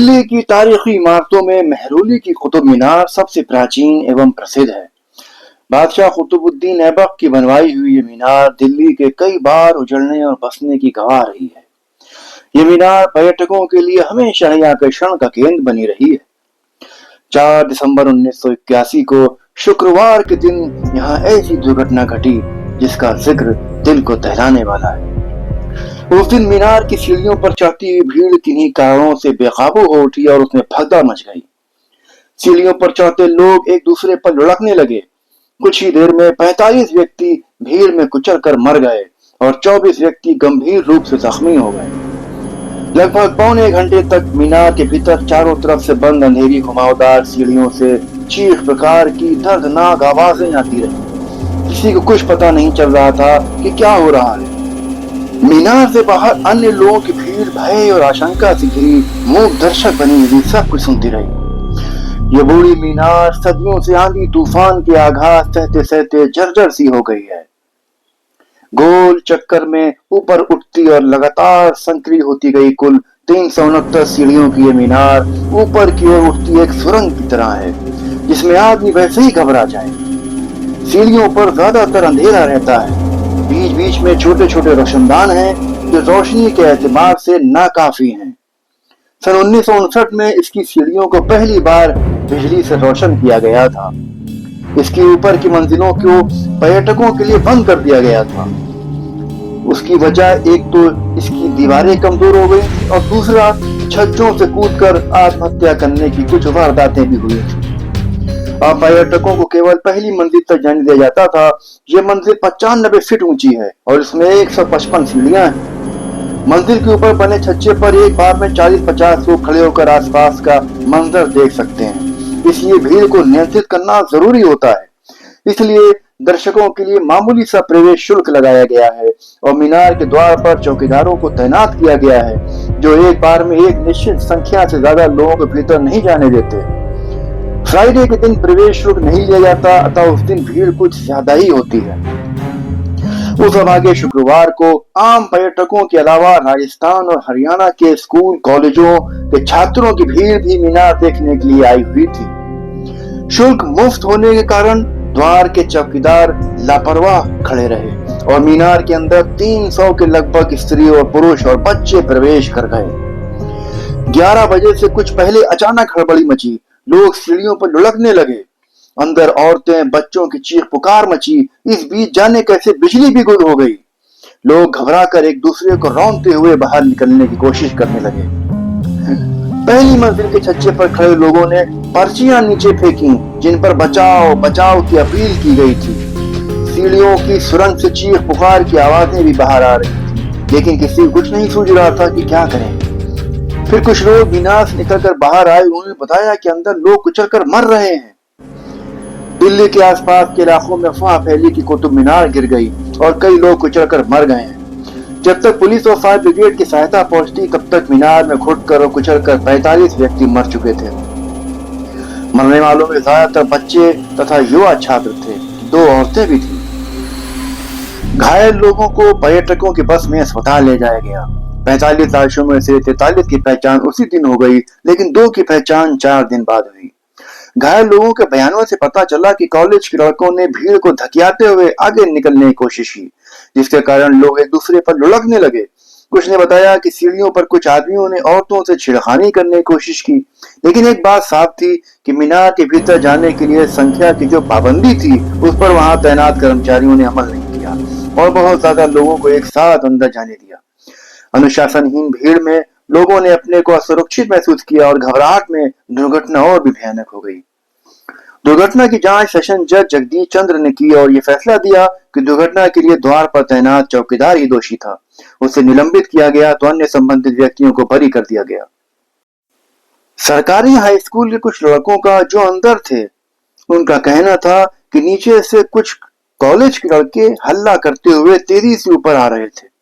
दिल्ली की तारीखी इमारतों में मेहरौली की कुतुब मीनार सबसे प्राचीन एवं प्रसिद्ध है। बादशाह कुतुबुद्दीन ऐबक की बनवाई हुई ये मीनार दिल्ली के कई बार उजड़ने और बसने की गवाह रही है। ये मीनार पर्यटकों के लिए हमेशा ही आकर्षण का केंद्र बनी रही है। 4 दिसंबर 1981 को शुक्रवार के दिन यहाँ ऐसी दुर्घटना घटी जिसका जिक्र दिल को दहलाने वाला है। उस दिन मीनार की सीढ़ियों पर चढ़ती हुई भीड़ किन्हीं कारणों से बेकाबू हो उठी और उसमें भगदड़ मच गई। सीढ़ियों पर चढ़ते लोग एक दूसरे पर लुढ़कने लगे। कुछ ही देर में 45 व्यक्ति भीड़ में कुचल कर मर गए और 24 व्यक्ति गंभीर रूप से जख्मी हो गए। लगभग पौने घंटे तक मीनार के भीतर चारों तरफ से बंद अंधेरी घुमावदार सीढ़ियों से चीख प्रकार की दर्दनाक आवाजें आती रही। किसी को कुछ पता नहीं चल रहा था कि क्या हो रहा है। मीनार से बाहर अन्य लोगों की भीड़ भय और आशंका से घिरी मूक दर्शक बनी हुई सब कुछ सुनती रही। ये बूढ़ी मीनार सदियों से आंधी तूफान के आघात सहते सहते जर्जर सी हो गई है। गोल चक्कर में ऊपर उठती और लगातार संकरी होती गई कुल 369 सीढ़ियों की ये मीनार ऊपर की ओर उठती एक सुरंग की तरह है जिसमें आदमी वैसे ही घबरा जाए। सीढ़ियों पर ज्यादातर अंधेरा रहता है। बीच बीच में छोटे छोटे रोशनदान हैं जो रोशनी के एतबार से नाकाफी हैं। सन 1959 में इसकी सीढ़ियों को पहली बार बिजली से रोशन किया गया था। इसकी ऊपर की मंजिलों को पर्यटकों के लिए बंद कर दिया गया था। उसकी वजह एक तो इसकी दीवारें कमजोर हो गई और दूसरा छज्जों से कूदकर आत्महत्या करने की कुछ वारदातें भी हुई थी। अब पर्यटकों को केवल पहली मंजिल तक जाने दिया जाता था। ये मंजिल 95 फीट ऊंची है और इसमें 155 सीढ़ियां हैं। मंजिल के ऊपर बने छज्जे पर एक बार में 40-50 लोग खड़े होकर आसपास का मंजर देख सकते हैं। इसलिए भीड़ को नियंत्रित करना जरूरी होता है। इसलिए दर्शकों के लिए मामूली सा प्रवेश शुल्क लगाया गया है और मीनार के द्वार पर चौकीदारों को तैनात किया गया है जो एक बार में एक निश्चित संख्या से ज्यादा लोगों को भीतर नहीं जाने देते। फ्राइडे के दिन प्रवेश शुल्क नहीं लिया जाता, अतः उस दिन भीड़ कुछ ज्यादा ही होती है। उस आगे शुक्रवार को आम पर्यटकों के अलावा राजस्थान और हरियाणा के स्कूल कॉलेजों के छात्रों की भीड़ भी मीनार देखने के लिए आई हुई थी। शुल्क मुफ्त होने के कारण द्वार के चौकीदार लापरवाह खड़े रहे और मीनार के अंदर 300 के लगभग स्त्री और पुरुष और बच्चे प्रवेश कर गए। 11 बजे से कुछ पहले अचानक हड़बड़ी मची। लोग सीढ़ियों पर लुढ़कने लगे। अंदर औरतें बच्चों की चीख पुकार मची। इस बीच जाने कैसे बिजली भी गुल हो गई। लोग घबराकर एक दूसरे को रौंदते हुए बाहर निकलने की कोशिश करने लगे। पहली मंजिल के छज्जे पर खड़े लोगों ने पर्चियां नीचे फेंकी जिन पर बचाओ बचाओ की अपील की गई थी। सीढ़ियों की सुरंग से चीख पुकार की आवाजें भी बाहर आ रही थी, लेकिन किसी को कुछ नहीं सूझ रहा था कि क्या करें। फिर कुछ लोग मीनार से निकलकर बाहर आए। उन्होंने बताया कि अंदर लोग कुचलकर मर रहे हैं। दिल्ली के आसपास के इलाकों में अफवाह फैली कि कुतुब मीनार गिर गई और कई लोग कुचलकर मर गए हैं। जब तक पुलिस और फायर ब्रिगेड की सहायता पहुंचती तब तक मीनार में घुटकर और कुचलकर 45 व्यक्ति मर चुके थे। मरने वालों में ज्यादातर बच्चे तथा युवा छात्र थे। 2 औरतें भी थी। घायल लोगों को पर्यटकों की बस में अस्पताल ले जाया गया। 45 लाशों में से 43 की पहचान उसी दिन हो गई, लेकिन 2 की पहचान 4 दिन बाद हुई। घायल लोगों के बयानों से पता चला कि कॉलेज के लड़कों ने भीड़ को धकियाते हुए आगे निकलने की कोशिश की, जिसके कारण लोग एक दूसरे पर लुढ़कने लगे। कुछ ने बताया कि सीढ़ियों पर कुछ आदमियों ने औरतों से छेड़खानी करने की कोशिश की, लेकिन एक बात साफ थी कि मीनार के भीतर जाने के लिए संख्या की जो पाबंदी थी उस पर वहां तैनात कर्मचारियों ने अमल नहीं किया और बहुत ज्यादा लोगों को एक साथ अंदर जाने दिया। अनुशासनहीन भीड़ में लोगों ने अपने को असुरक्षित महसूस किया और घबराहट में दुर्घटना और भी भयानक हो गई। दुर्घटना की जांच सेशन जज जगदीश चंद्र ने की और ये फैसला दिया कि दुर्घटना के लिए द्वार पर तैनात चौकीदार ही दोषी था। उसे निलंबित किया गया तो अन्य संबंधित व्यक्तियों को बरी कर दिया गया। सरकारी हाई स्कूल के कुछ लड़कों का जो अंदर थे, उनका कहना था कि नीचे से कुछ कॉलेज के लड़के हल्ला करते हुए तेजी से ऊपर आ रहे थे।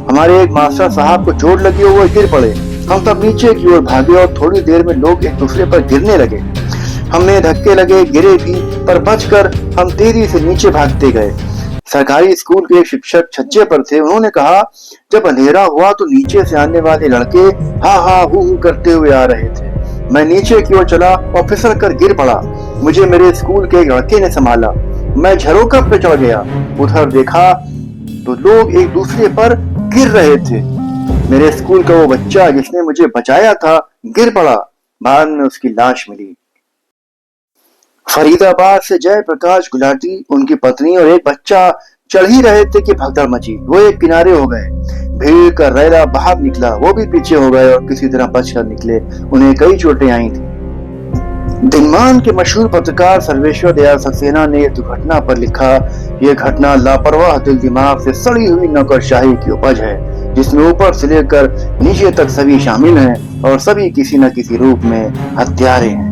हमारे एक मास्टर साहब को चोट लगी और वो गिर पड़े। हम तब नीचे की ओर भागे और थोड़ी देर में लोग एक दूसरे पर गिरने लगे। हमें धक्के लगे, गिरे भी, पर बचकर हम तेजी से नीचे भागते गए। सरकारी स्कूल के एक शिक्षक छज्जे पर थे। उन्होंने कहा, जब अंधेरा हुआ तो नीचे से आने वाले लड़के हा हा हू हू करते हुए आ रहे थे। मैं नीचे की ओर चला और फिसल कर गिर पड़ा। मुझे मेरे स्कूल के एक लड़के ने संभाला। मैं झरोखा पे चढ़ गया। उधर देखा तो लोग एक दूसरे पर गिर रहे थे। मेरे स्कूल का वो बच्चा जिसने मुझे बचाया था गिर पड़ा। बाद में उसकी लाश मिली। फरीदाबाद से जयप्रकाश गुलाटी, उनकी पत्नी और एक बच्चा चढ़ ही रहे थे कि भगदड़ मची। वो एक किनारे हो गए। भीड़ का रैला बाहर निकला। वो भी पीछे हो गए और किसी तरह बचकर निकले। उन्हें कई चोटें आई थी। दिनमान के मशहूर पत्रकार सर्वेश्वर दयाल सक्सेना ने इस दुर्घटना पर लिखा, यह घटना लापरवाह दिल दिमाग से सड़ी हुई नौकरशाही की उपज है, जिसमें ऊपर से लेकर नीचे तक सभी शामिल हैं और सभी किसी न किसी रूप में हत्यारे हैं।